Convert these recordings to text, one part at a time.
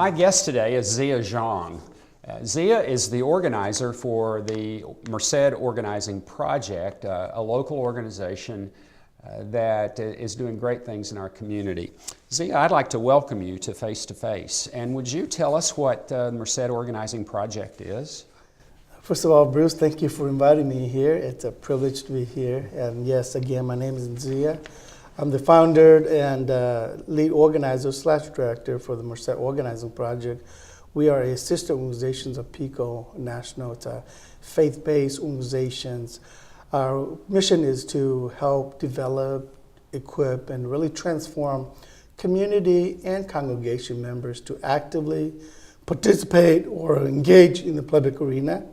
My guest today is Xiong. Tsia is the organizer for the Merced Organizing Project, a local organization that is doing great things in our community. Tsia, I'd like to welcome you to Face to Face. And would you tell us what the Merced Organizing Project is? First of all, Bruce, thank you for inviting me here. It's a privilege to be here. And yes, again, my name is Tsia. I'm the founder and lead organizer / director for the Merced Organizing Project. We are a sister organization of PICO National. It's a faith-based organization. Our mission is to help develop, equip, and really transform community and congregation members to actively participate or engage in the public arena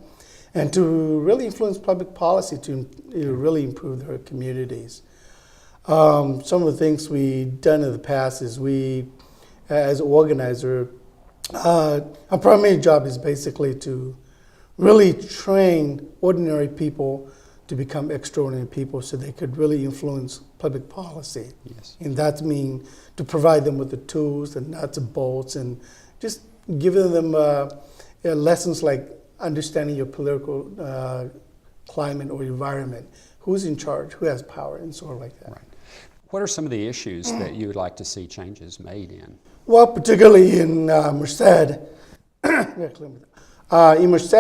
and to really influence public policy to really improve their communities. Some of the things we've done in the past is we, as an organizer, our primary job is basically to really train ordinary people to become extraordinary people so they could really influence public policy. Yes. And that means to provide them with the tools, the nuts and bolts, and just giving them lessons like understanding your political climate or environment. Who's in charge, who has power, and sort of like that. Right. What are some of the issues that you would like to see changes made in? Well, particularly in Merced,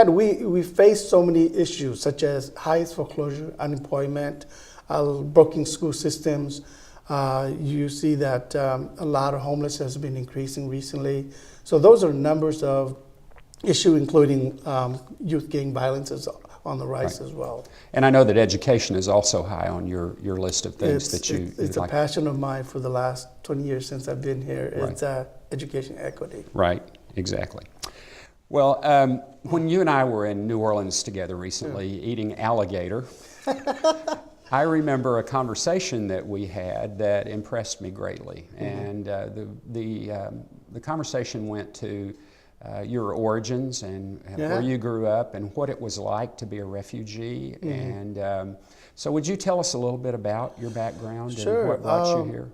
we face so many issues such as highest foreclosure, unemployment, broken school systems. You see that a lot of homelessness has been increasing recently. So those are numbers of issues, including youth gang violence is on the rise as well. And I know that education is also high on your list of things It's a passion of mine for the last 20 years since I've been here. Right. It's education equity. Right, exactly. Well, when you and I were in New Orleans together recently eating alligator, I remember a conversation that we had that impressed me greatly. And the conversation went to your origins and where you grew up and what it was like to be a refugee. And so would you tell us a little bit about your background and what brought you here?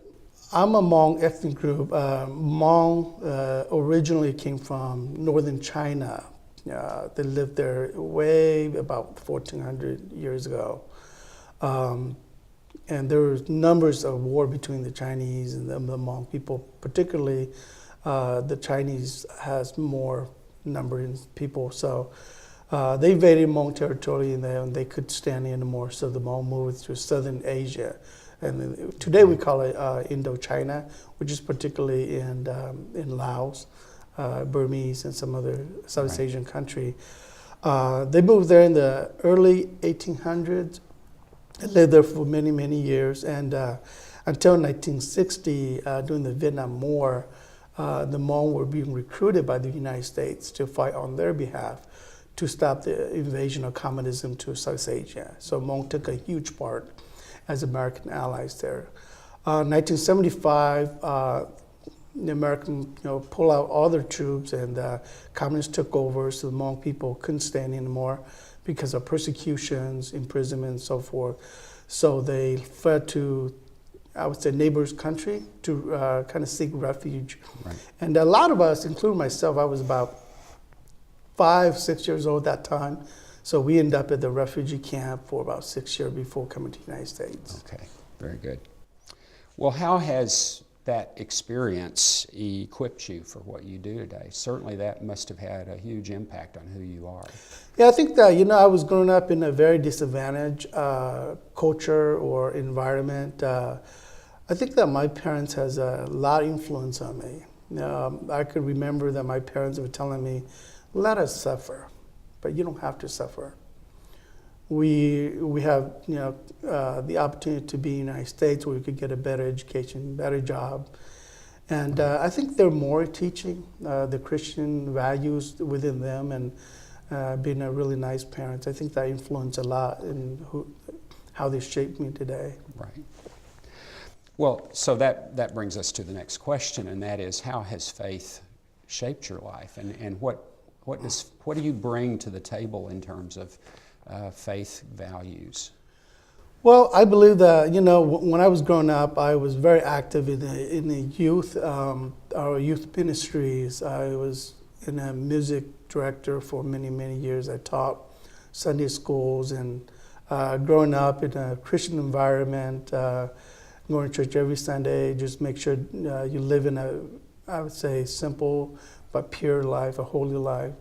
I'm a Hmong ethnic group. Hmong originally came from northern China. They lived there way about 1,400 years ago. And there were numbers of war between the Chinese and the Hmong people, particularly the Chinese has more number in people. So they invaded Hmong territory and they could stand anymore. So the Hmong moved to southern Asia. And today we call it Indochina, which is particularly in Laos, Burmese, and some other Southeast Asian country. They moved there in the early 1800s. They lived there for many, many years. And until 1960, during the Vietnam War, the Hmong were being recruited by the United States to fight on their behalf to stop the invasion of communism to South Asia. So Hmong took a huge part as American allies there. 1975, the Americans pulled out all their troops and communists took over, so the Hmong people couldn't stand anymore because of persecutions, imprisonment, and so forth. So they fled to, I would say, neighbors' country to kind of seek refuge. Right. And a lot of us, including myself, I was about 5, 6 years old at that time. So we ended up at the refugee camp for about 6 years before coming to the United States. Okay, very good. Well, how has that experience equipped you for what you do today? Certainly that must have had a huge impact on who you are. Yeah, I think that, I was growing up in a very disadvantaged culture or environment. I think that my parents has a lot of influence on me. I could remember that my parents were telling me, let us suffer, but you don't have to suffer. We have the opportunity to be in the United States where we could get a better education, better job. And I think they're more teaching the Christian values within them and being a really nice parent. I think that influenced a lot in how they shaped me today. Right. Well, so that brings us to the next question, and that is, how has faith shaped your life? And what do you bring to the table in terms of faith values? Well, I believe that, when I was growing up, I was very active in the youth. our youth ministries. I was in a music director for many, many years. I taught Sunday schools, and growing up in a Christian environment, going to church every Sunday, just make sure you live in a, I would say, simple but pure life, a holy life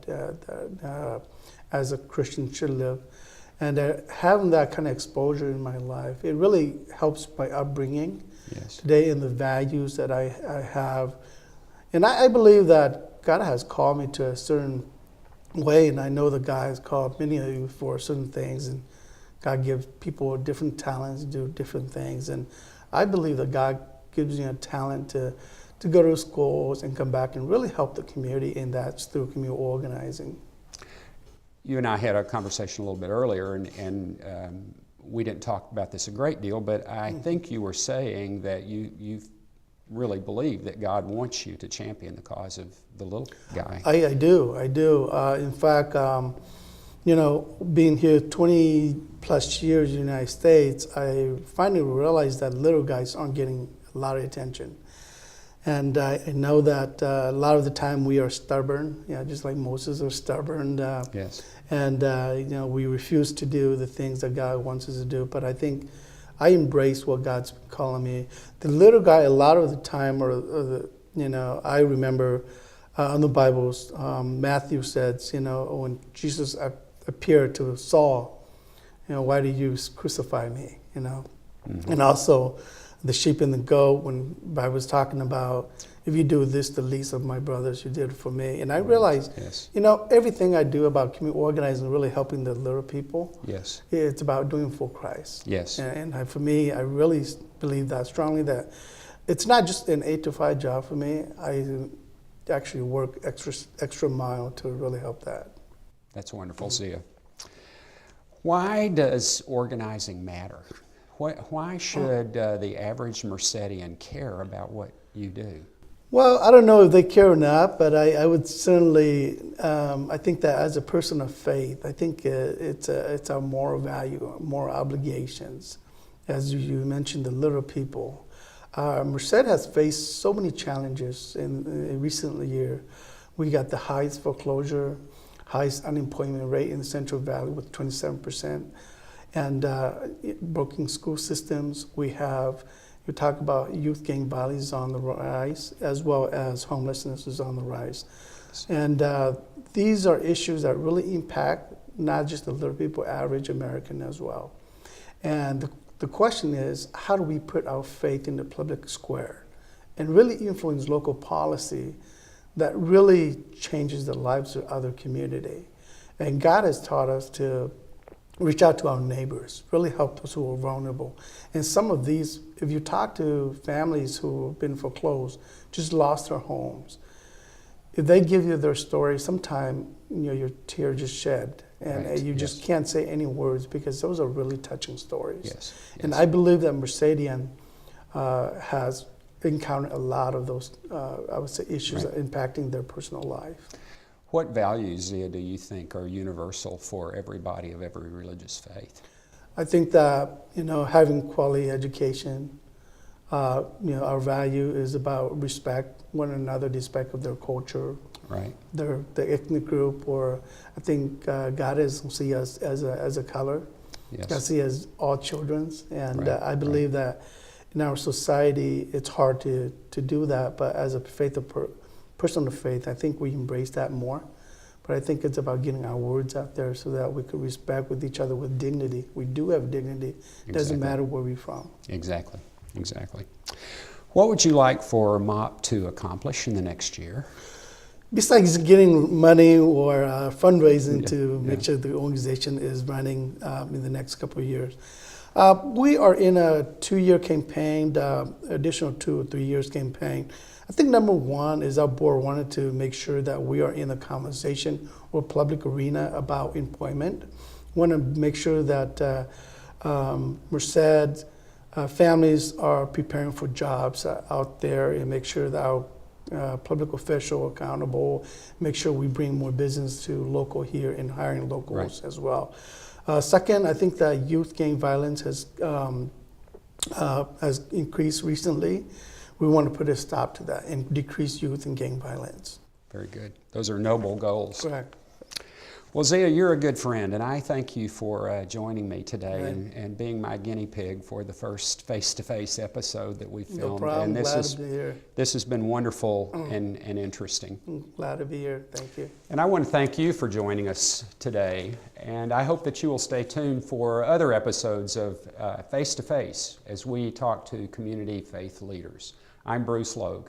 as a Christian should live. And having that kind of exposure in my life, it really helps my upbringing today and the values that I have. And I believe that God has called me to a certain way, and I know that God has called many of you for certain things, and God gives people different talents to do different things. And I believe that God gives you a talent to go to schools and come back and really help the community, and that's through community organizing. You and I had a conversation a little bit earlier, and we didn't talk about this a great deal, but I think you were saying that you really believe that God wants you to champion the cause of the little guy. I do. In fact, being here 20 plus years in the United States, I finally realized that little guys aren't getting a lot of attention. And I know that a lot of the time we are stubborn, just like Moses are stubborn. Yes. And we refuse to do the things that God wants us to do. But I think I embrace what God's calling me. The little guy, a lot of the time, I remember in the Bibles, Matthew says, when Jesus appeared to Saul, why do you crucify me? Mm-hmm. And also the sheep and the goat, when I was talking about, if you do this, the least of my brothers, you did it for me. And I realized, everything I do about community organizing, really helping the little people, it's about doing for Christ. Yes. And for me, I really believe that strongly, that it's not just an 8 to 5 job for me. I actually work extra mile to really help that. That's wonderful, Tsia. Why does organizing matter? Why should the average Mercedian care about what you do? Well, I don't know if they care or not, but I would certainly, I think that as a person of faith, I think it's a moral value, moral obligations. As you mentioned, the little people. Merced has faced so many challenges in recent year. We got the highest foreclosure, highest unemployment rate in the Central Valley with 27%. And broken school systems. You talk about youth gang violence on the rise, as well as homelessness is on the rise. And these are issues that really impact not just the little people, average American as well. And the question is, how do we put our faith in the public square and really influence local policy that really changes the lives of other community? And God has taught us to reach out to our neighbors, really help those who are vulnerable. And some of these, if you talk to families who have been foreclosed, just lost their homes, if they give you their story, sometimes your tear just shed, and you just can't say any words, because those are really touching stories. Yes. And I believe that Mercedian has encountered a lot of those, I would say, issues that are impacting their personal life. What values, Tsia, do you think are universal for everybody of every religious faith? I think that, having quality education, our value is about respect one another, respect of their culture, their ethnic group, or I think God doesn't see us as a color. Yes. God sees us all children's, and I believe that in our society it's hard to do that, but as a person of faith, I think we embrace that more. But I think it's about getting our words out there so that we can respect with each other with dignity. We do have dignity. It doesn't matter where we're from. Exactly. What would you like for MOP to accomplish in the next year? Besides getting money or fundraising to make sure the organization is running in the next couple of years, we are in a 2-year campaign, additional 2 or 3 years campaign. I think number one is our board wanted to make sure that we are in a conversation or public arena about employment. We want to make sure that Merced families are preparing for jobs out there, and make sure that our public official are accountable, make sure we bring more business to local here and hiring locals as well. Second, I think that youth gang violence has increased recently. we want to put a stop to that and decrease youth and gang violence. Very good. Those are noble goals. Correct. Well, Tsia, you're a good friend, and I thank you for joining me today Right. and being my guinea pig for the first face-to-face episode that we filmed. No problem. And Glad to be here. this has been wonderful and interesting. Glad to be here. Thank you. And I want to thank you for joining us today, and I hope that you will stay tuned for other episodes of Face to Face as we talk to community faith leaders. I'm Bruce Logue.